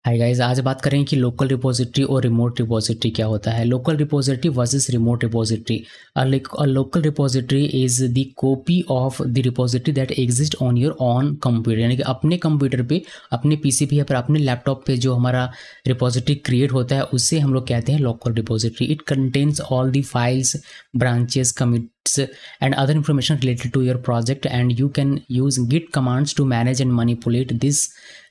Hi guys, आज बात करें कि लोकल रिपोजिटरी और रिमोट रिपोजिटरी क्या होता है। Local repository versus remote repository. A local repository is the copy of the repository that exists on your own computer, यानी कि अपने कंप्यूटर पे, अपने पीसी पे या फिर अपने लैपटॉप पे जो हमारा रिपोजिटरी क्रिएट होता है उससे हम लोग कहते हैं local repository. It contains all the files, branches, commits and other information related to your project, and you can use git commands to manage and manipulate this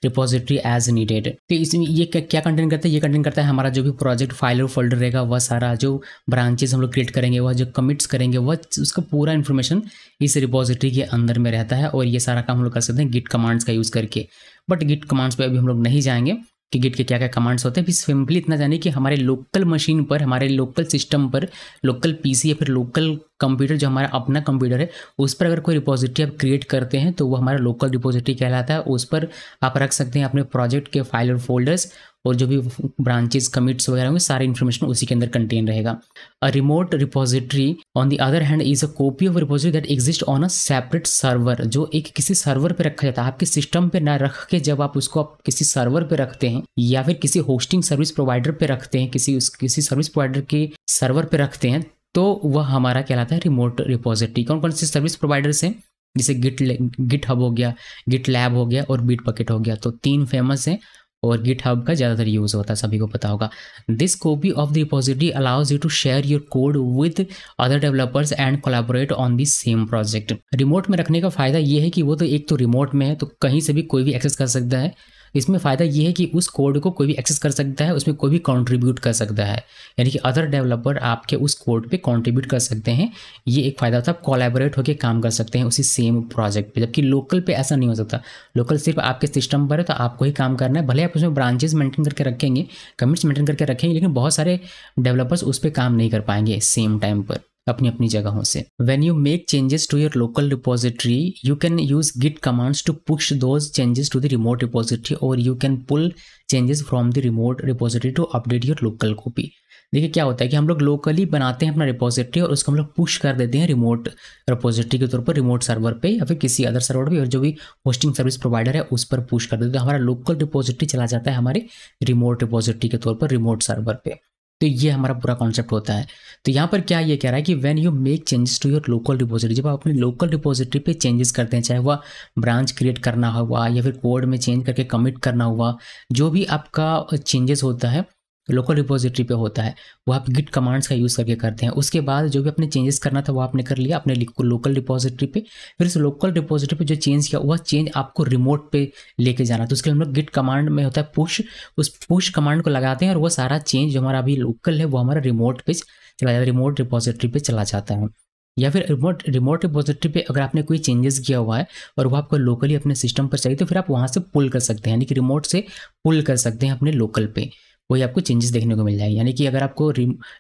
repository as needed। तो इसमें ये क्या कंटेंट करता है, ये content करता है हमारा जो भी प्रोजेक्ट फाइल और फोल्डर रहेगा वह सारा, जो ब्रांचेस हम लोग क्रिएट करेंगे, वह जो कमिट्स करेंगे, वह उसका पूरा इन्फॉर्मेशन इस रिपोजिटरी के अंदर में रहता है। और ये सारा काम हम लोग कर सकते हैं गिट कमांड्स का यूज़ करके। बट गिट कमांड्स पे अभी हम लोग नहीं जाएंगे कि गिट के क्या क्या कमांड्स होते हैं। फिर सिंपली इतना जानिए कि हमारे लोकल मशीन पर, हमारे लोकल सिस्टम पर, लोकल पीसी या फिर लोकल कंप्यूटर जो हमारा अपना कंप्यूटर है उस पर अगर कोई रिपोजिटरी आप क्रिएट करते हैं तो वो हमारा लोकल रिपोजिटरी कहलाता है। उस पर आप रख सकते हैं अपने प्रोजेक्ट के फाइल और फोल्डर्स, और जो भी ब्रांचेस, कमिट्स वगैरह होंगे सारे इन्फॉर्मेशन उसी के अंदर कंटेन रहेगा। A remote repository on the other hand is a copy of repository that exist on a separate server, जो एक किसी सर्वर पे रखा जाता है। आपके सिस्टम पे ना रख के जब आप उसको किसी सर्वर पे रखते हैं या फिर किसी होस्टिंग सर्विस प्रोवाइडर पे रखते हैं, किसी सर्विस प्रोवाइडर के सर्वर पे रखते हैं, तो वह हमारा कहलाता है रिमोट रिपोजिटरी। कौन कौन से सर्विस प्रोवाइडर्स हैं, जैसे गिट हब हो गया, गिट लैब हो गया और बिटबकेट हो गया। तो 3 फेमस हैं और गिट हब का ज़्यादातर यूज़ होता है, सभी को पता होगा। This copy of the repository allows you to share your code with other developers and collaborate on the same project. Remote में रखने का फ़ायदा ये है कि वो तो एक तो रिमोट में है तो कहीं से भी कोई भी एक्सेस कर सकता है। इसमें फ़ायदा ये है कि उस कोड को कोई भी एक्सेस कर सकता है, उसमें कोई भी कंट्रीब्यूट कर सकता है, यानी कि अदर डेवलपर आपके उस कोड पे कंट्रीब्यूट कर सकते हैं। ये एक फ़ायदा होता है, आप कोलैबोरेट होकर काम कर सकते हैं उसी सेम प्रोजेक्ट पे। जबकि लोकल पे ऐसा नहीं हो सकता। लोकल सिर्फ आपके सिस्टम पर है तो आपको ही काम करना है। भले आप उसमें ब्रांचेस मेंटेन करके रखेंगे, कमिट्स मेंटेन करके रखेंगे, लेकिन बहुत सारे डेवलपर्स उस पर काम नहीं कर पाएंगे सेम टाइम पर अपनी अपनी जगहों से। When you make changes to your local repository, you can use git commands to push those changes to the remote repository, or you can pull changes from the remote repository to update your local copy। देखिए क्या होता है कि हम लोग locally बनाते हैं अपना रिपोजिटरी और उसको हम लोग पुश कर देते हैं रिमोट रिपोजिटरी के तौर पर, रिमोट सर्वर पे या फिर किसी अदर सर्वर पे, और जो भी होस्टिंग सर्विस प्रोवाइडर है उस पर पुश कर देते हैं। हमारा लोकल रिपोजिटरी चला जाता है हमारे रिमोट रिपोजिटरी के तौर पर, रिमोट सर्वर पे। तो ये हमारा पूरा कॉन्सेप्ट होता है। तो यहाँ पर क्या ये कह रहा है कि when you make changes to your local repository, जब आप अपनी लोकल रिपोजिटरी पे चेंजेस करते हैं, चाहे वह ब्रांच क्रिएट करना हुआ या फिर कोड में चेंज करके कमिट करना हुआ, जो भी आपका चेंजेस होता है लोकल रिपोजिटरी पे होता है, वो आप गिट कमांड्स का यूज़ करके करते हैं। उसके बाद जो भी अपने चेंजेस करना था वो आपने कर लिया अपने लोकल रिपोजिटरी पे। फिर उस लोकल रिपोजिटरी पे जो चेंज किया वह चेंज आपको रिमोट पे लेके जाना, तो उसके लिए हम लोग गिट कमांड में होता है पुश, उस पुश कमांड को लगाते हैं और वो सारा चेंज जो हमारा अभी लोकल है वो हमारा रिमोट पे चला जाता है, रिमोट रिपोजिटरी पे चला जाता है। या फिर रिमोट रिपोजिटरी पे अगर आपने कोई चेंजेस किया हुआ है और वो आपको लोकली अपने सिस्टम पर चाहिए तो फिर आप वहाँ से पुल कर सकते हैं, यानी कि रिमोट से पुल कर सकते हैं अपने लोकल पे, वही आपको चेंजेस देखने को मिल जाएगी। यानी कि अगर आपको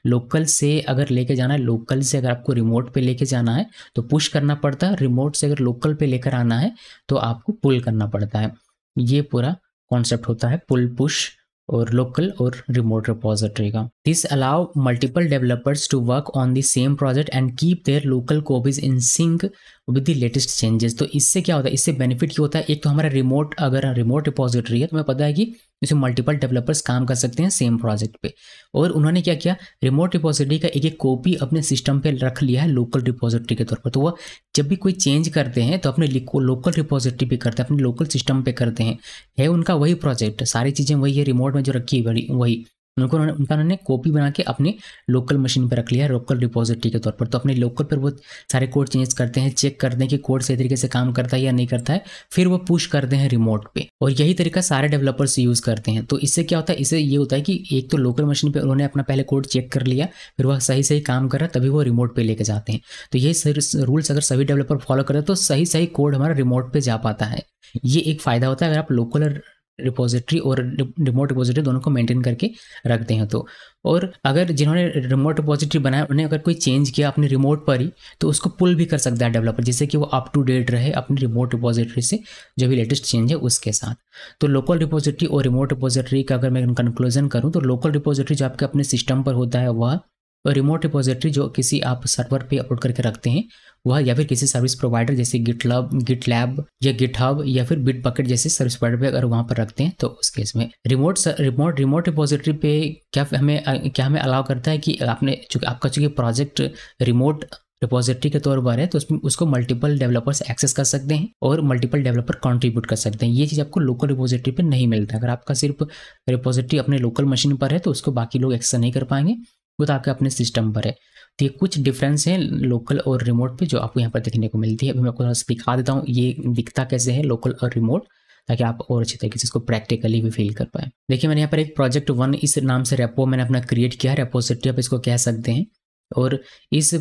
लोकल से अगर लेके जाना है, लोकल से अगर आपको रिमोट पे लेके जाना है तो पुश करना पड़ता है, रिमोट से अगर लोकल पे लेकर आना है तो आपको पुल करना पड़ता है। ये पूरा कॉन्सेप्ट होता है पुल, पुश और लोकल और रिमोट रिपोजिटरी का। This allow multiple developers to work on the same project and keep their local copies in sync with the latest changes. तो इससे क्या होता है, इससे बेनिफिट क्या होता है, एक तो हमारा रिमोट, अगर रिमोट रिपोजिटरी है तो हमें पता है कि इसमें मल्टीपल डेवलपर्स काम कर सकते हैं सेम प्रोजेक्ट पे। और उन्होंने क्या किया, रिमोट रिपोजिटरी का एक एक कॉपी अपने सिस्टम पे रख लिया है लोकल रिपोजिटरी के तौर पर। तो वह जब भी कोई चेंज करते हैं तो अपने लोकल रिपोजिटरी पे करते हैं, अपने लोकल सिस्टम पे करते हैं। है उनका वही प्रोजेक्ट, सारी चीज़ें वही है, रिमोट में जो रखी है वही उन्होंने कॉपी बना के अपने लोकल मशीन पर रख लिया है लोकल रिपोजिटरी के तौर पर। तो अपने लोकल पर वो सारे कोड चेंज करते हैं, चेक करते हैं कि कोड सही तरीके से काम करता है या नहीं करता है, फिर वो पुश करते हैं रिमोट पे। और यही तरीका सारे डेवलपर्स यूज़ करते हैं। तो इससे क्या होता है, इससे ये होता है कि एक तो लोकल मशीन पर उन्होंने अपना पहले कोड चेक कर लिया, फिर वह सही काम कर रहा है, तभी वो रिमोट पर लेके जाते हैं। तो यही रूल्स अगर सभी डेवलपर फॉलो करें तो सही कोड हमारा रिमोट पर जा पाता है। ये एक फ़ायदा होता है अगर आप लोकल रिपोजिटरी और रिमोट रिपोजिटरी दोनों को मेंटेन करके रखते हैं तो। और अगर जिन्होंने रिमोट रिपोजिटरी बनाया उन्हें अगर कोई चेंज किया अपने रिमोट पर ही तो उसको पुल भी कर सकता है डेवलपर, जिससे कि वो अप टू डेट रहे अपनी रिमोट रिपोजिटरी से, जो भी लेटेस्ट चेंज है उसके साथ। तो लोकल रिपोजिटरी और रिमोट रिपोजिटरी का अगर मैं कंक्लूजन करूँ तो लोकल रिपोजिटरी जो आपके अपने सिस्टम पर होता है वह रिमोट रिपोजिटरी जो किसी आप सर्वर पे अपलोड करके रखते हैं वह, या फिर किसी सर्विस प्रोवाइडर जैसे गिटलैब या गिटहब या फिर बिटबकेट जैसे सर्विस प्रोवाइडर पे अगर वहाँ पर रखते हैं तो उस केस में रिमोट रिपोजिटरी पे क्या हमें अलाउ करता है कि आपने चूँकि प्रोजेक्ट रिमोट रिपोजिटरी के तौर पर है तो उसमें उसको मल्टीपल डेवलपर्स एक्सेस कर सकते हैं और मल्टीपल डेवलपर कंट्रीब्यूट कर सकते हैं। ये चीज़ आपको लोकल रिपोजिटरी पे नहीं मिलता। अगर आपका सिर्फ रिपोजिटरी अपने लोकल मशीन पर है तो उसको बाकी लोग एक्सेस नहीं कर पाएंगे, वो तो आपके अपने सिस्टम पर है। तो ये कुछ डिफरेंस है लोकल और रिमोट पे जो आपको यहाँ पर देखने को मिलती है। अभी मैं आपको थोड़ा दिखा देता हूँ ये दिखता कैसे है लोकल और रिमोट, ताकि आप और अच्छी तरीके से इसको प्रैक्टिकली भी फील कर पाए। देखिए मैंने यहाँ पर एक प्रोजेक्ट 1 इस नाम से रेपो मैंने अपना क्रिएट किया है, रेपोजिटरी आप इसको कह सकते हैं। और इस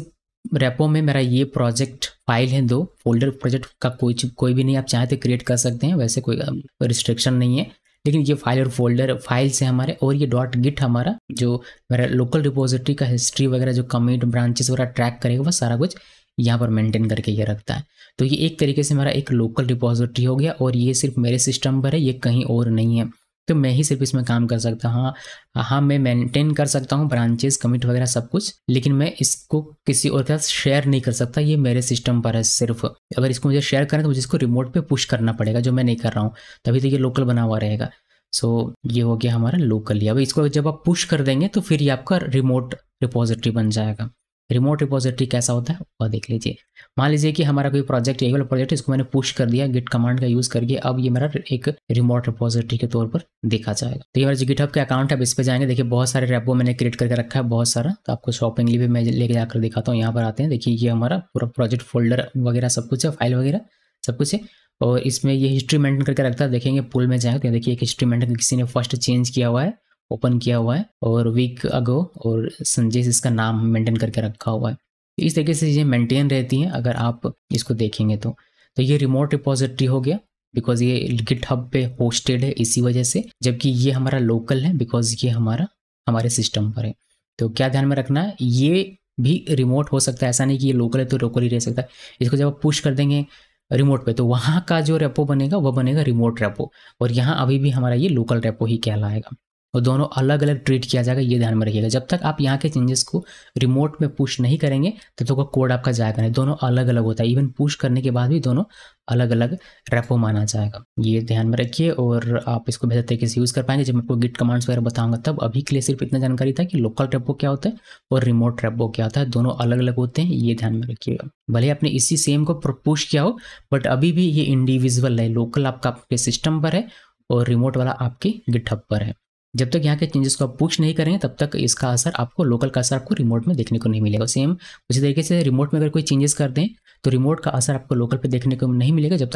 रेपो में मेरा ये प्रोजेक्ट फाइल है 2, फोल्डर प्रोजेक्ट का कोई भी नहीं, आप चाहे तो क्रिएट कर सकते हैं, वैसे कोई रिस्ट्रिक्शन नहीं है। लेकिन ये फाइल और फोल्डर फाइल्स है हमारे, और ये .git हमारा जो मेरा लोकल रिपोजिटरी का हिस्ट्री वगैरह जो कमिट ब्रांचेस वगैरह ट्रैक करेगा वह सारा कुछ यहाँ पर मेंटेन करके ये रखता है। तो ये एक तरीके से मेरा एक लोकल रिपोजिटरी हो गया, और ये सिर्फ मेरे सिस्टम पर है, ये कहीं और नहीं है। तो मैं ही सिर्फ इसमें काम कर सकता हूँ। हाँ मैं मेंटेन कर सकता हूँ ब्रांचेस कमिट वगैरह सब कुछ, लेकिन मैं इसको किसी और के साथ शेयर नहीं कर सकता, ये मेरे सिस्टम पर है सिर्फ। अगर इसको मुझे शेयर करना तो मुझे इसको रिमोट पे पुश करना पड़ेगा, जो मैं नहीं कर रहा हूँ, तभी तो ये लोकल बना हुआ रहेगा। सो ये हो गया हमारा लोकली। अब इसको जब आप पुश कर देंगे तो फिर ये आपका रिमोट रिपोजिटरी बन जाएगा। रिमोट रिपोजिटरी कैसा होता है वह देख लीजिए। मान लीजिए कि हमारा कोई प्रोजेक्ट, ये वाला प्रोजेक्ट, इसको मैंने पुश कर दिया गिट कमांड का यूज़ करके, अब ये मेरा एक रिमोट रिपोजिटरी के तौर पर देखा जाएगा। तो ये मेरा जो गिटहब का अकाउंट है, अब इस पे जाएंगे। देखिए बहुत सारे रेपो मैंने क्रिएट करके रखा है, बहुत सारा, तो आपको शॉपिंगली भी मैं लेके जाकर दिखाता हूँ। यहाँ पर आते हैं, देखिए ये हमारा पूरा प्रोजेक्ट फोल्डर वगैरह सब कुछ है, फाइल वगैरह सब कुछ है, और इसमें ये हिस्ट्री मेंटेन करके रखता है। देखेंगे पुल में जाए तो देखिए एक हिस्ट्री मेंटेन किसी ने फर्स्ट चेंज किया हुआ है, ओपन किया हुआ है, और वीक अगो, और संजय इसका नाम मेंटेन करके रखा हुआ है। इस तरीके से चीज़ें मेंटेन रहती हैं अगर आप इसको देखेंगे तो। ये रिमोट रिपोजिटरी हो गया बिकॉज ये गिटहब पे होस्टेड है इसी वजह से, जबकि ये हमारा लोकल है बिकॉज ये हमारे सिस्टम पर है। तो क्या ध्यान में रखना है, ये भी रिमोट हो सकता है, ऐसा नहीं कि ये लोकल है तो लोकल ही रह सकता है। इसको जब आप पुश कर देंगे रिमोट पे तो वहाँ का जो रेपो बनेगा वह बनेगा रिमोट रेपो, और यहाँ अभी भी हमारा ये लोकल रेपो ही कहलाएगा, और दोनों अलग अलग ट्रीट किया जाएगा, ये ध्यान में रखिएगा। जब तक आप यहाँ के चेंजेस को रिमोट में पुश नहीं करेंगे तब तक कोड आपका जाएगा नहीं, दोनों अलग अलग होता है। इवन पुश करने के बाद भी दोनों अलग अलग रेपो माना जाएगा, ये ध्यान में रखिए, और आप इसको बेहतर तरीके से यूज़ कर पाएंगे जब मैं आपको गिट कमांड्स वगैरह बताऊंगा तब। अभी के लिए सिर्फ इतना जानकारी था कि लोकल रेपो क्या होता है और रिमोट रेपो क्या होता है, दोनों अलग अलग होते हैं, ये ध्यान में रखिएगा। भले आपने इसी सेम को पुश किया हो बट अभी भी ये इंडिविजुअल है, लोकल आपका आपके सिस्टम पर है और रिमोट वाला आपके गिटहब पर है। जब तक यहाँ के चेंजेस को आप पुश नहीं करेंगे तब तक इसका असर आपको, लोकल का असर आपको रिमोट में देखने को नहीं मिलेगा। सेम उसी तरीके से रिमोट में अगर कोई चेंजेस कर दें तो रिमोट का असर आपको लोकल पे देखने को नहीं मिलेगा जब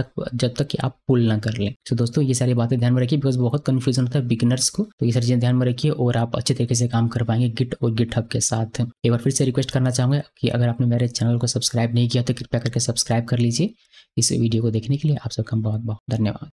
तक कि आप पुल ना कर लें। तो दोस्तों ये सारी बातें ध्यान में रखिए बिकॉज बहुत कन्फ्यूजन होता है बिगिनर्स को, तो ये सारी चीज़ें ध्यान में रखिए और आप अच्छे तरीके से काम कर पाएंगे गिट और गिटहब के साथ। एक बार फिर से रिक्वेस्ट करना चाहूँगा कि अगर आपने मेरे चैनल को सब्सक्राइब नहीं किया तो कृपया करके सब्सक्राइब कर लीजिए। इस वीडियो को देखने के लिए आप सबका बहुत बहुत धन्यवाद।